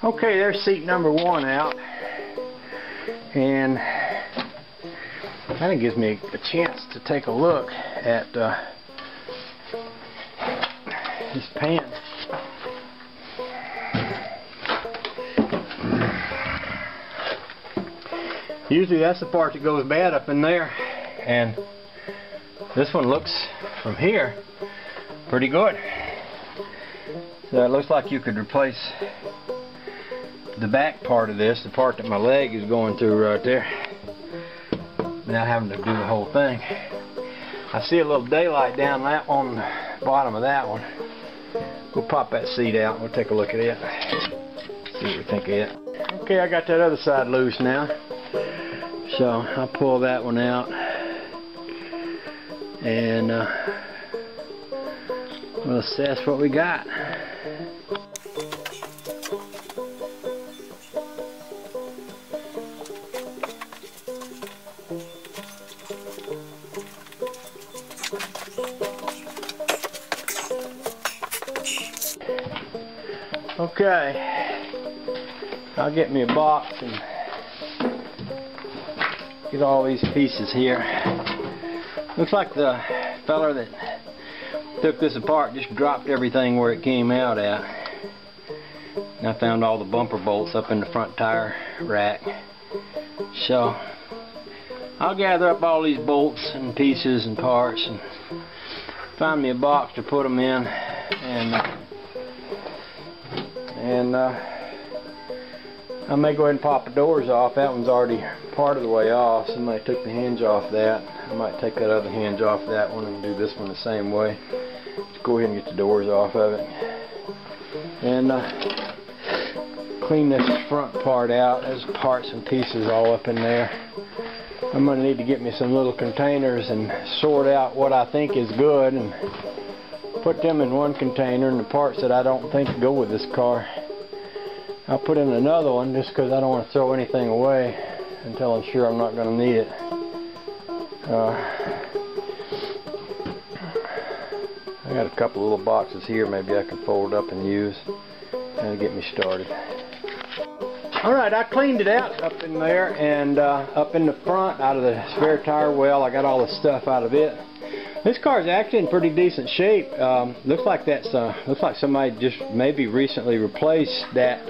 Okay, there's seat number 1 out, and kind of gives me a chance to take a look at this pan. Usually that's the part that goes bad up in there, and this one looks from here pretty good. So it looks like you could replace the back part of this, the part that my leg is going through right there, without having to do the whole thing. I see a little daylight down that on the bottom of that one. We'll pop that seat out and we'll take a look at it. See what we think of it. Okay, I got that other side loose now. So I'll pull that one out and we'll assess what we got. Okay, I'll get me a box and get all these pieces here. Looks like the feller that took this apart just dropped everything where it came out at. And I found all the bumper bolts up in the front tire rack. So I'll gather up all these bolts and pieces and parts and find me a box to put them in, and I may go ahead and pop the doors off. That one's already part of the way off. Somebody took the hinge off that. I might take that other hinge off that one and do this one the same way. Just go ahead and get the doors off of it. And clean this front part out. There's parts and pieces all up in there. I'm going to need to get me some little containers and sort out what I think is good and put them in one container, and the parts that I don't think go with this car I'll put in another one, just because I don't want to throw anything away until I'm sure I'm not going to need it. I got a couple of little boxes here maybe I can fold up and use. That'll get me started. Alright, I cleaned it out up in there, and up in the front out of the spare tire well, I got all the stuff out of it. This car is actually in pretty decent shape. Looks like somebody just maybe recently replaced that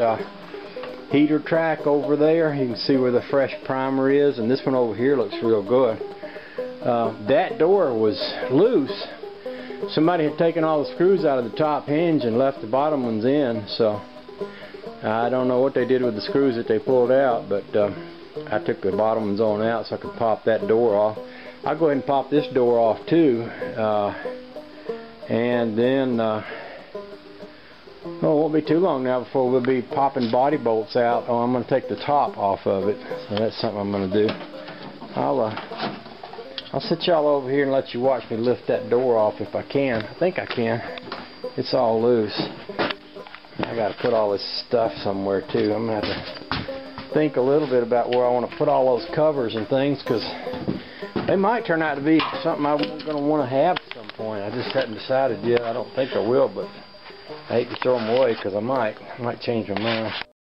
heater track over there. You can see where the fresh primer is, and this one over here looks real good. That door was loose. Somebody had taken all the screws out of the top hinge and left the bottom ones in, so I don't know what they did with the screws that they pulled out, but I took the bottom ones on out so I could pop that door off. I'll go ahead and pop this door off too, and then it won't be too long now before we'll be popping body bolts out. Oh, I'm going to take the top off of it, so that's something I'm going to do. I'll sit y'all over here and let you watch me lift that door off if I can. I think I can. It's all loose. I got to put all this stuff somewhere too. I'm going to have to think a little bit about where I want to put all those covers and things, because they might turn out to be something I'm going to want to have at some point. I just haven't decided yet. I don't think I will, but I hate to throw them away because I might change my mind.